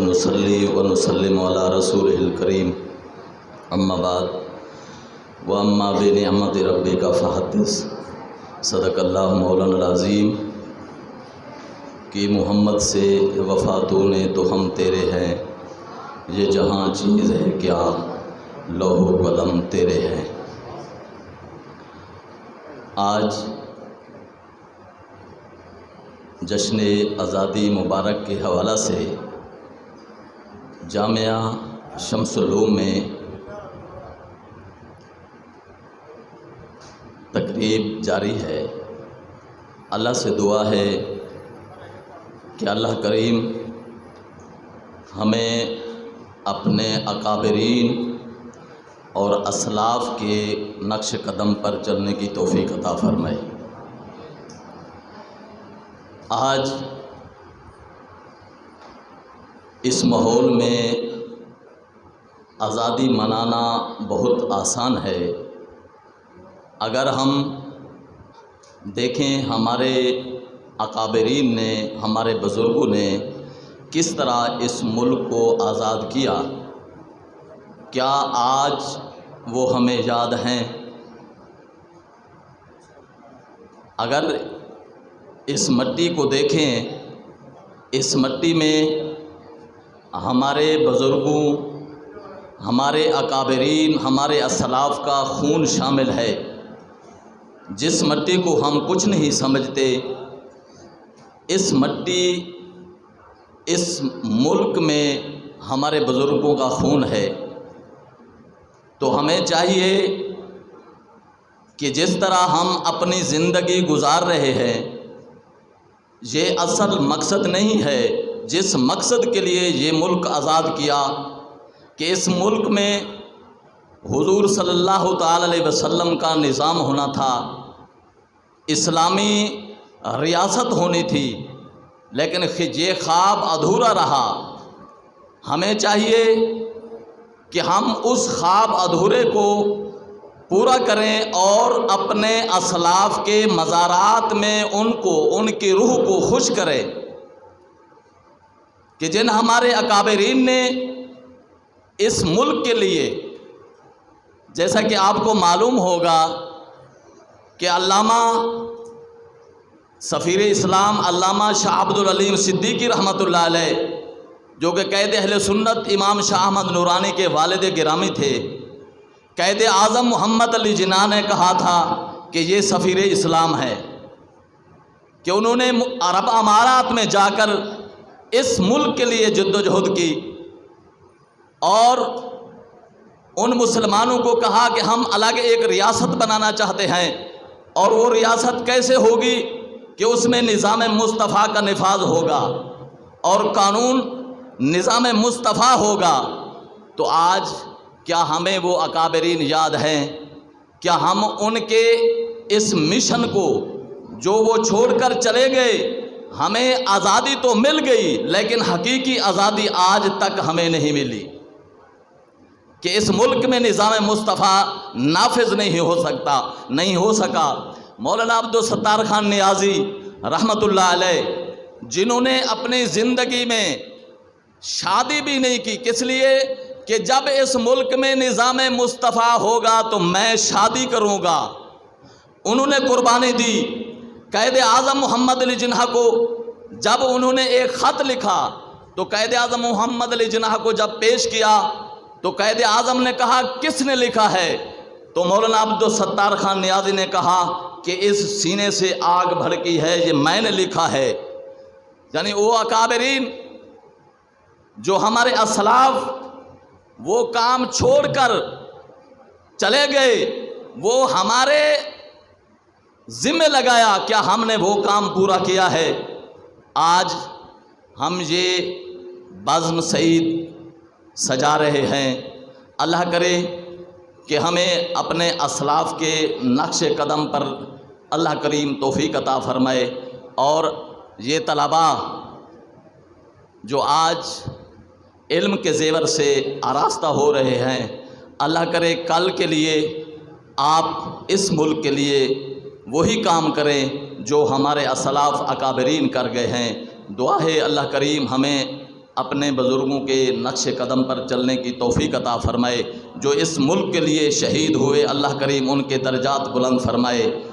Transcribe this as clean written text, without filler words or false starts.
ونصلي ونسلم على رسوله الكريم اما بعد واما بنعمت ربك فحدث صدق اللہ مولانا العظیم کہ محمد سے وفا تو نے تو ہم تیرے ہیں، یہ جہاں چیز ہے کیا لوح و قلم تیرے ہیں۔ آج جشن آزادی مبارک کے حوالہ سے جامعہ شمس العلوم میں تقریب جاری ہے۔ اللہ سے دعا ہے کہ اللہ کریم ہمیں اپنے اکابرین اور اسلاف کے نقش قدم پر چلنے کی توفیق عطا فرمائے۔ آج اس ماحول میں آزادی منانا بہت آسان ہے۔ اگر ہم دیکھیں ہمارے اکابرین نے، ہمارے بزرگوں نے کس طرح اس ملک کو آزاد کیا، کیا آج وہ ہمیں یاد ہیں؟ اگر اس مٹی کو دیکھیں، اس مٹی میں ہمارے بزرگوں، ہمارے اکابرین، ہمارے اسلاف کا خون شامل ہے۔ جس مٹی کو ہم کچھ نہیں سمجھتے، اس مٹی، اس ملک میں ہمارے بزرگوں کا خون ہے۔ تو ہمیں چاہیے کہ جس طرح ہم اپنی زندگی گزار رہے ہیں، یہ اصل مقصد نہیں ہے جس مقصد کے لیے یہ ملک آزاد کیا، کہ اس ملک میں حضور صلی اللہ تعالی علیہ وسلم کا نظام ہونا تھا، اسلامی ریاست ہونی تھی، لیکن یہ خواب ادھورا رہا۔ ہمیں چاہیے کہ ہم اس خواب ادھورے کو پورا کریں اور اپنے اسلاف کے مزارات میں ان کی روح کو خوش کریں، کہ جن ہمارے اکابرین نے اس ملک کے لیے، جیسا کہ آپ کو معلوم ہوگا کہ علامہ سفیر اسلام علامہ شاہ عبد العلیم صدیقی رحمۃ اللہ علیہ، جو کہ قائد اہل سنت امام شاہ احمد نورانی کے والد گرامی تھے، قائد اعظم محمد علی جناح نے کہا تھا کہ یہ سفیر اسلام ہے، کہ انہوں نے عرب امارات میں جا کر اس ملک کے لیے جد و جہد کی اور ان مسلمانوں کو کہا کہ ہم الگ ایک ریاست بنانا چاہتے ہیں، اور وہ ریاست کیسے ہوگی کہ اس میں نظام مصطفیٰ کا نفاذ ہوگا اور قانون نظام مصطفیٰ ہوگا۔ تو آج کیا ہمیں وہ اکابرین یاد ہیں؟ کیا ہم ان کے اس مشن کو جو وہ چھوڑ کر چلے گئے، ہمیں آزادی تو مل گئی لیکن حقیقی آزادی آج تک ہمیں نہیں ملی، کہ اس ملک میں نظام مصطفیٰ نافذ نہیں ہو سکا۔ مولانا عبدالستار خان نیازی رحمۃ اللہ علیہ، جنہوں نے اپنی زندگی میں شادی بھی نہیں کی، کس لیے؟ کہ جب اس ملک میں نظام مصطفیٰ ہوگا تو میں شادی کروں گا۔ انہوں نے قربانی دی۔ قائد اعظم محمد علی جناح کو جب انہوں نے ایک خط لکھا تو قائد اعظم محمد علی جناح کو جب پیش کیا تو قائد اعظم نے کہا کس نے لکھا ہے؟ تو مولانا عبدالستار خان نیازی نے کہا کہ اس سینے سے آگ بھڑکی ہے، یہ میں نے لکھا ہے۔ یعنی وہ اکابرین جو ہمارے اسلاف وہ کام چھوڑ کر چلے گئے، وہ ہمارے ذمہ لگایا، کیا ہم نے وہ کام پورا کیا ہے؟ آج ہم یہ بزم سعید سجا رہے ہیں۔ اللہ کرے کہ ہمیں اپنے اسلاف کے نقش قدم پر اللہ کریم توفیق عطا فرمائے، اور یہ طلباء جو آج علم کے زیور سے آراستہ ہو رہے ہیں، اللہ کرے کل کے لیے آپ اس ملک کے لیے وہی کام کریں جو ہمارے اسلاف اکابرین کر گئے ہیں۔ دعا ہے اللہ کریم ہمیں اپنے بزرگوں کے نقش قدم پر چلنے کی توفیق عطا فرمائے۔ جو اس ملک کے لیے شہید ہوئے اللہ کریم ان کے درجات بلند فرمائے۔